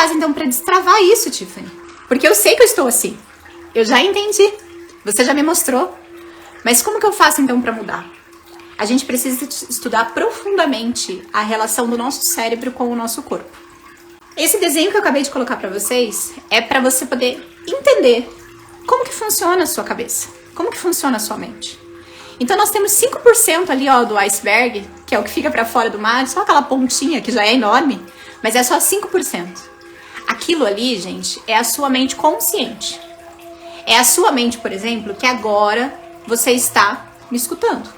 faz então para destravar isso, Tiffany? Porque eu sei que eu estou assim. Eu já entendi. Você já me mostrou. Mas como que eu faço então para mudar? A gente precisa estudar profundamente a relação do nosso cérebro com o nosso corpo. Esse desenho que eu acabei de colocar para vocês é para você poder entender como que funciona a sua cabeça, como que funciona a sua mente. Então nós temos 5% ali, ó, do iceberg, que é o que fica para fora do mar, só aquela pontinha que já é enorme, mas é só 5%. Aquilo ali, gente, é a sua mente consciente. É a sua mente, por exemplo, que agora você está me escutando.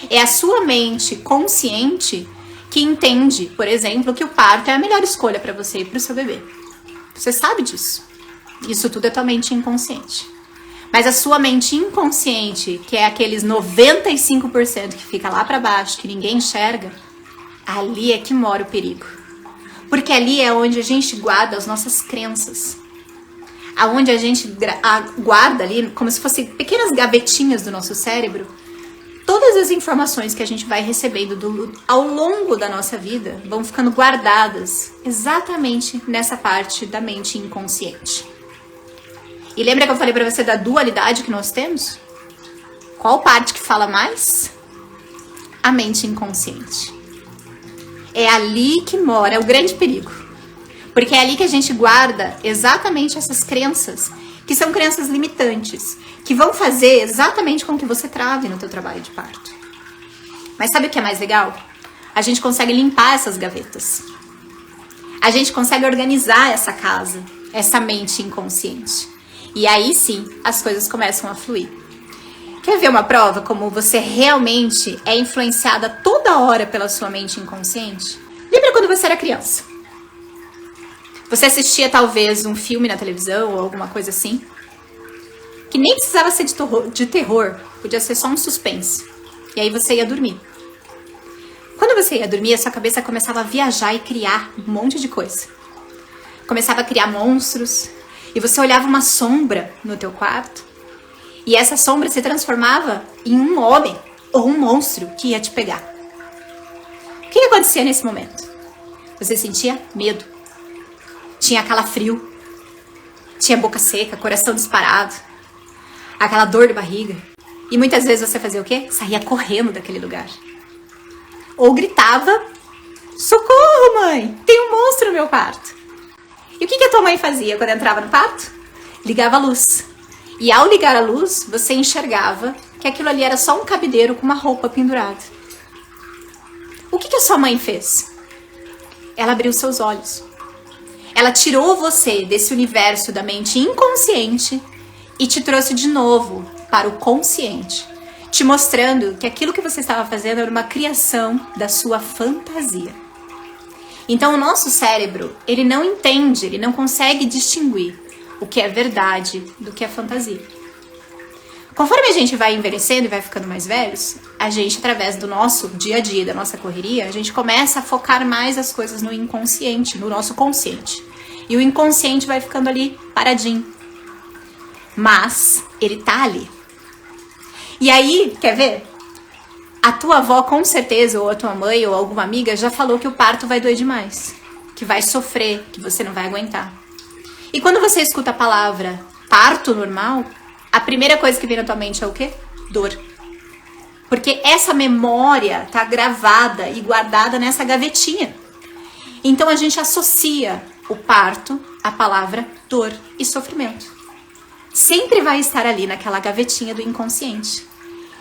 É a sua mente consciente que entende, por exemplo, que o parto é a melhor escolha para você e para o seu bebê. Você sabe disso. Isso tudo é tua mente inconsciente. Mas a sua mente inconsciente, que é aqueles 95% que fica lá para baixo, que ninguém enxerga, ali é que mora o perigo. Porque ali é onde a gente guarda as nossas crenças. Aonde a gente guarda ali, como se fossem pequenas gavetinhas do nosso cérebro, todas as informações que a gente vai recebendo ao longo da nossa vida vão ficando guardadas exatamente nessa parte da mente inconsciente. E lembra que eu falei pra você da dualidade que nós temos? Qual parte que fala mais? A mente inconsciente. É ali que mora o grande perigo. Porque é ali que a gente guarda exatamente essas crenças, que são crenças limitantes, que vão fazer exatamente com que você trave no teu trabalho de parto. Mas sabe o que é mais legal? A gente consegue limpar essas gavetas. A gente consegue organizar essa casa, essa mente inconsciente. E aí sim, as coisas começam a fluir. Quer ver uma prova como você realmente é influenciada toda hora pela sua mente inconsciente? Lembra quando você era criança? Você assistia talvez um filme na televisão ou alguma coisa assim? Que nem precisava ser de terror, podia ser só um suspense. E aí você ia dormir. Quando você ia dormir, a sua cabeça começava a viajar e criar um monte de coisa. Começava a criar monstros, e você olhava uma sombra no teu quarto, e essa sombra se transformava em um homem ou um monstro que ia te pegar. O que acontecia nesse momento? Você sentia medo, tinha calafrio, tinha boca seca, coração disparado, aquela dor de barriga. E muitas vezes você fazia o quê? Saía correndo daquele lugar. Ou gritava, socorro mãe, tem um monstro no meu quarto. E o que a tua mãe fazia quando entrava no quarto? Ligava a luz. E ao ligar a luz, você enxergava que aquilo ali era só um cabideiro com uma roupa pendurada. O que a sua mãe fez? Ela abriu seus olhos. Ela tirou você desse universo da mente inconsciente e te trouxe de novo para o consciente, te mostrando que aquilo que você estava fazendo era uma criação da sua fantasia. Então o nosso cérebro, ele não entende, ele não consegue distinguir o que é verdade do que é fantasia. Conforme a gente vai envelhecendo e vai ficando mais velhos, a gente, através do nosso dia a dia, da nossa correria, a gente começa a focar mais as coisas no inconsciente, no nosso consciente. E o inconsciente vai ficando ali paradinho. Mas ele tá ali. E aí, quer ver? A tua avó, com certeza, ou a tua mãe, ou alguma amiga, já falou que o parto vai doer demais. Que vai sofrer, que você não vai aguentar. E quando você escuta a palavra parto normal, a primeira coisa que vem na tua mente é o quê? Dor. Porque essa memória tá gravada e guardada nessa gavetinha. Então a gente associa o parto à palavra dor e sofrimento. Sempre vai estar ali naquela gavetinha do inconsciente.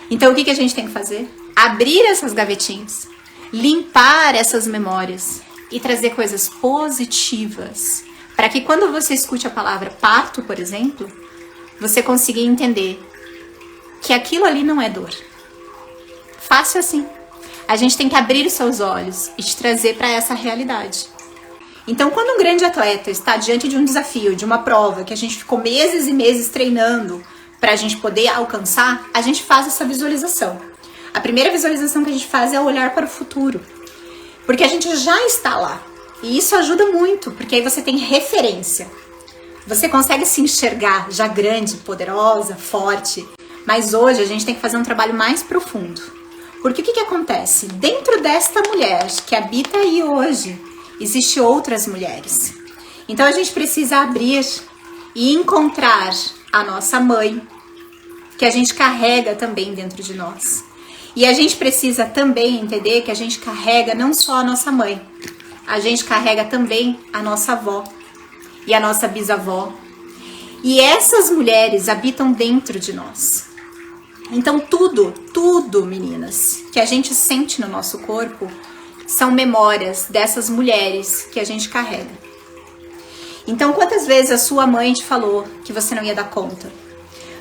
Então o que a gente tem que fazer? Abrir essas gavetinhas, limpar essas memórias e trazer coisas positivas, para que quando você escute a palavra parto, por exemplo, você consiga entender que aquilo ali não é dor. Fácil assim. A gente tem que abrir os seus olhos e te trazer para essa realidade. Então, quando um grande atleta está diante de um desafio, de uma prova, que a gente ficou meses e meses treinando para a gente poder alcançar, a gente faz essa visualização. A primeira visualização que a gente faz é olhar para o futuro. Porque a gente já está lá. E isso ajuda muito, porque aí você tem referência. Você consegue se enxergar já grande, poderosa, forte. Mas hoje a gente tem que fazer um trabalho mais profundo. Porque o que acontece? Dentro desta mulher que habita aí hoje, existem outras mulheres. Então a gente precisa abrir e encontrar a nossa mãe, que a gente carrega também dentro de nós. E a gente precisa também entender que a gente carrega não só a nossa mãe, a gente carrega também a nossa avó e a nossa bisavó. E essas mulheres habitam dentro de nós. Então tudo, meninas, que a gente sente no nosso corpo são memórias dessas mulheres que a gente carrega. Então quantas vezes a sua mãe te falou que você não ia dar conta?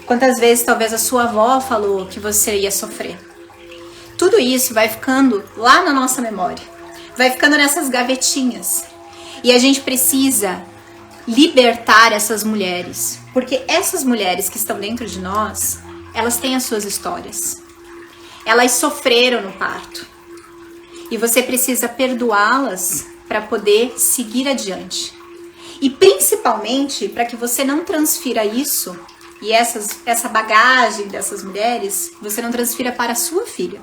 Quantas vezes talvez a sua avó falou que você ia sofrer? Tudo isso vai ficando lá na nossa memória, vai ficando nessas gavetinhas. E a gente precisa libertar essas mulheres, porque essas mulheres que estão dentro de nós, elas têm as suas histórias. Elas sofreram no parto. E você precisa perdoá-las para poder seguir adiante. E principalmente para que você não transfira isso e essa bagagem dessas mulheres, você não transfira para a sua filha.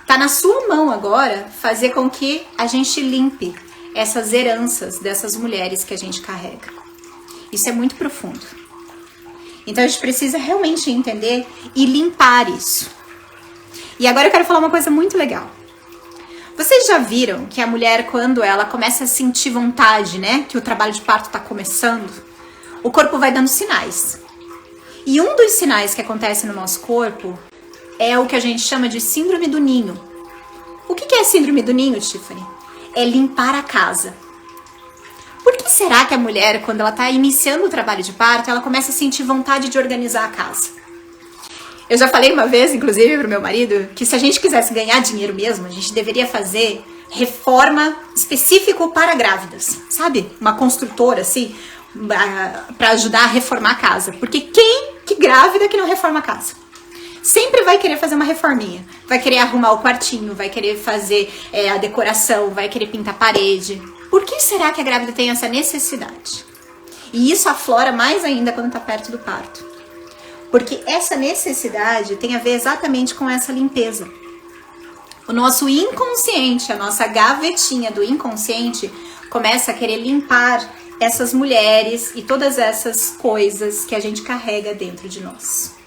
Tá na sua mão agora fazer com que a gente limpe essas heranças dessas mulheres que a gente carrega. Isso é muito profundo. Então a gente precisa realmente entender e limpar isso. E agora eu quero falar uma coisa muito legal. Vocês já viram que a mulher, quando ela começa a sentir vontade, né, que o trabalho de parto tá começando, o corpo vai dando sinais. E um dos sinais que acontece no nosso corpo é o que a gente chama de síndrome do ninho. O que é síndrome do ninho, Tiffany? É limpar a casa. Por que será que a mulher, quando ela está iniciando o trabalho de parto, ela começa a sentir vontade de organizar a casa? Eu já falei uma vez, inclusive, pro meu marido, que se a gente quisesse ganhar dinheiro mesmo, a gente deveria fazer reforma específico para grávidas, sabe? Uma construtora, assim, para ajudar a reformar a casa. Porque que grávida que não reforma a casa? Sempre vai querer fazer uma reforminha, vai querer arrumar o quartinho, vai querer fazer a decoração, vai querer pintar a parede. Por que será que a grávida tem essa necessidade? E isso aflora mais ainda quando está perto do parto. Porque essa necessidade tem a ver exatamente com essa limpeza. O nosso inconsciente, a nossa gavetinha do inconsciente, começa a querer limpar essas mulheres e todas essas coisas que a gente carrega dentro de nós.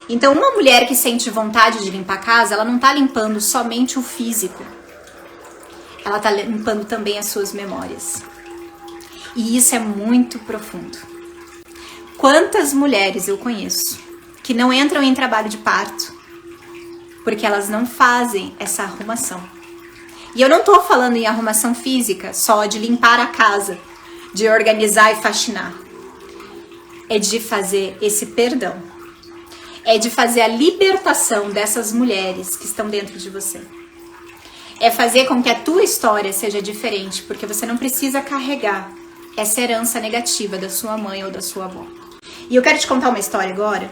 Então, uma mulher que sente vontade de limpar a casa, ela não está limpando somente o físico. Ela está limpando também as suas memórias. E isso é muito profundo. Quantas mulheres eu conheço que não entram em trabalho de parto porque elas não fazem essa arrumação. E eu não estou falando em arrumação física, só de limpar a casa, de organizar e faxinar. É de fazer esse perdão. É de fazer a libertação dessas mulheres que estão dentro de você. É fazer com que a tua história seja diferente, porque você não precisa carregar essa herança negativa da sua mãe ou da sua avó. E eu quero te contar uma história agora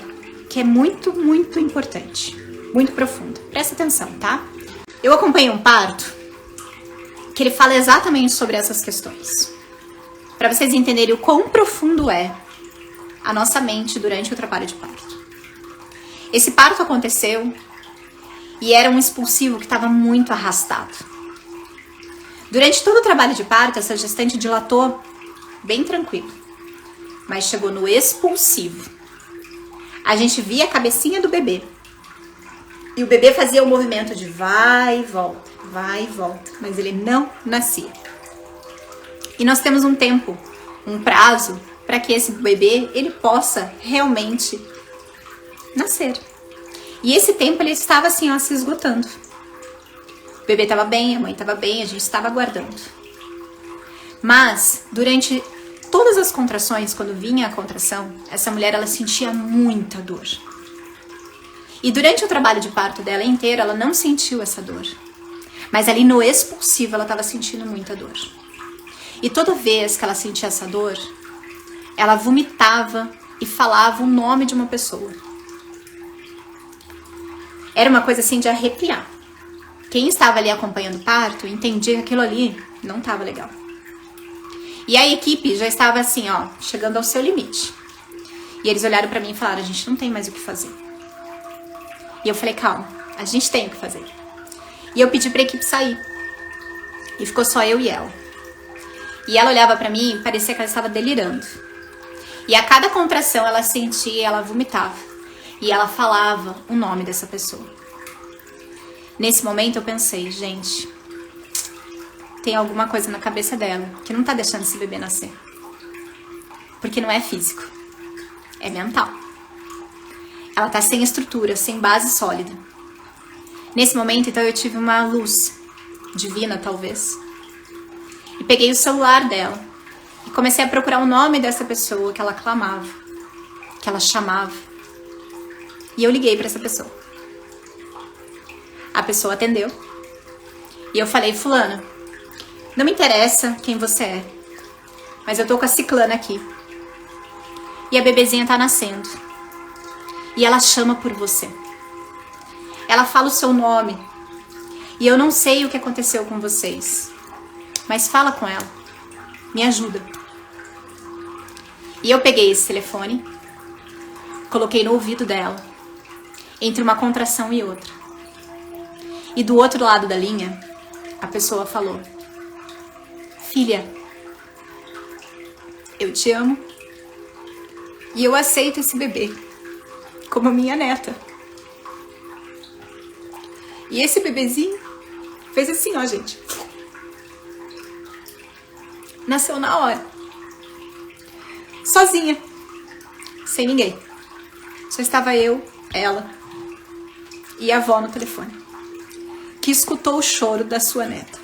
que é muito, muito importante, muito profunda. Presta atenção, tá? Eu acompanhei um parto que ele fala exatamente sobre essas questões. Para vocês entenderem o quão profundo é a nossa mente durante o trabalho de parto. Esse parto aconteceu e era um expulsivo que estava muito arrastado. Durante todo o trabalho de parto, essa gestante dilatou bem tranquilo, mas chegou no expulsivo. A gente via a cabecinha do bebê e o bebê fazia o movimento de vai e volta, mas ele não nascia. E nós temos um tempo, um prazo para que esse bebê ele possa realmente nascer. E esse tempo ele estava assim, ó, se esgotando. O bebê estava bem, a mãe estava bem, a gente estava aguardando. Mas durante todas as contrações, quando vinha a contração, essa mulher ela sentia muita dor. E durante o trabalho de parto dela inteiro, ela não sentiu essa dor. Mas ali no expulsivo, ela estava sentindo muita dor. E toda vez que ela sentia essa dor, ela vomitava e falava o nome de uma pessoa. Era uma coisa assim de arrepiar. Quem estava ali acompanhando o parto entendia que aquilo ali não estava legal. E a equipe já estava assim, ó, chegando ao seu limite. E eles olharam pra mim e falaram, a gente não tem mais o que fazer. E eu falei, calma, a gente tem o que fazer. E eu pedi pra equipe sair. E ficou só eu e ela. E ela olhava pra mim e parecia que ela estava delirando. E a cada contração ela sentia, ela vomitava. E ela falava o nome dessa pessoa. Nesse momento eu pensei, gente, tem alguma coisa na cabeça dela que não tá deixando esse bebê nascer. Porque não é físico, é mental. Ela tá sem estrutura, sem base sólida. Nesse momento, então, eu tive uma luz divina, talvez. E peguei o celular dela e comecei a procurar o nome dessa pessoa que ela clamava, que ela chamava. E eu liguei pra essa pessoa. A pessoa atendeu. E eu falei, fulana, não me interessa quem você é, mas eu tô com a ciclana aqui. E a bebezinha tá nascendo. E ela chama por você. Ela fala o seu nome. E eu não sei o que aconteceu com vocês, mas fala com ela. Me ajuda. E eu peguei esse telefone, coloquei no ouvido dela, entre uma contração e outra. E do outro lado da linha, a pessoa falou, filha, eu te amo e eu aceito esse bebê como minha neta. E esse bebezinho fez assim, ó, gente. Nasceu na hora. Sozinha. Sem ninguém. Só estava eu, ela e a avó no telefone, que escutou o choro da sua neta.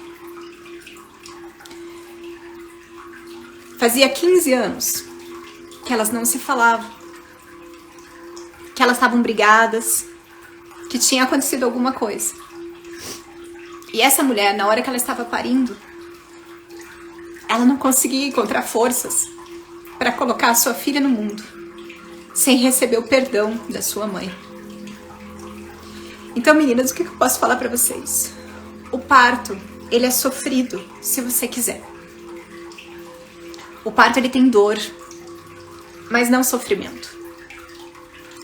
Fazia 15 anos que elas não se falavam, que elas estavam brigadas, que tinha acontecido alguma coisa. E essa mulher, na hora que ela estava parindo, ela não conseguia encontrar forças para colocar a sua filha no mundo, sem receber o perdão da sua mãe. Então, meninas, o que eu posso falar para vocês? O parto, ele é sofrido, se você quiser. O parto, ele tem dor, mas não sofrimento.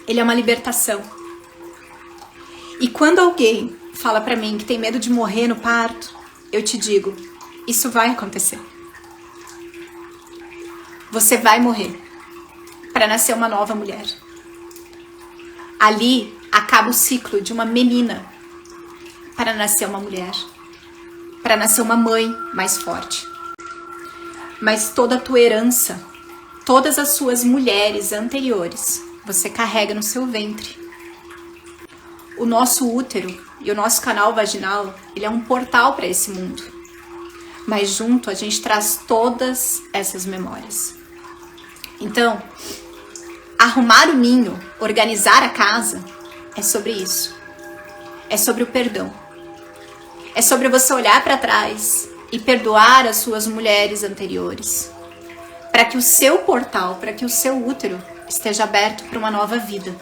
Ele é uma libertação. E quando alguém fala pra mim que tem medo de morrer no parto, eu te digo, isso vai acontecer. Você vai morrer para nascer uma nova mulher. Ali acaba o ciclo de uma menina para nascer uma mulher, para nascer uma mãe mais forte. Mas toda a tua herança, todas as suas mulheres anteriores, você carrega no seu ventre. O nosso útero e o nosso canal vaginal, ele é um portal para esse mundo. Mas junto a gente traz todas essas memórias. Então, arrumar o ninho, organizar a casa, é sobre isso. É sobre o perdão. É sobre você olhar para trás e perdoar as suas mulheres anteriores. Para que o seu portal, para que o seu útero esteja aberto para uma nova vida.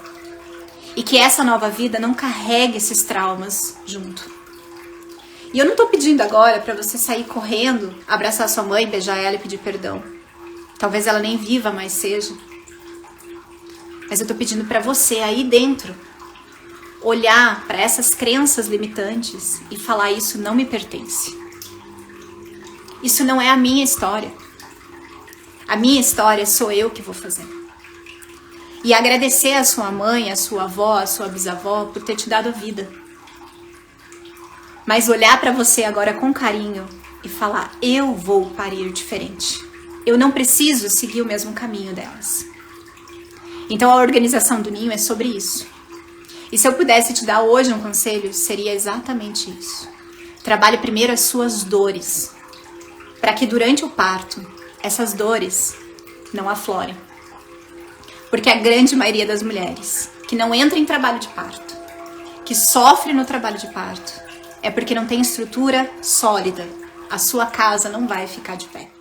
E que essa nova vida não carregue esses traumas junto. E eu não tô pedindo agora pra você sair correndo, abraçar sua mãe, beijar ela e pedir perdão. Talvez ela nem viva, mas seja. Mas eu tô pedindo pra você aí dentro olhar pra essas crenças limitantes e falar, isso não me pertence. Isso não é a minha história. A minha história sou eu que vou fazer. E agradecer a sua mãe, a sua avó, a sua bisavó por ter te dado a vida. Mas olhar para você agora com carinho e falar, eu vou parir diferente. Eu não preciso seguir o mesmo caminho delas. Então a organização do ninho é sobre isso. E se eu pudesse te dar hoje um conselho, seria exatamente isso. Trabalhe primeiro as suas dores, para que durante o parto, essas dores não aflorem. Porque a grande maioria das mulheres que não entra em trabalho de parto, que sofre no trabalho de parto, é porque não tem estrutura sólida. A sua casa não vai ficar de pé.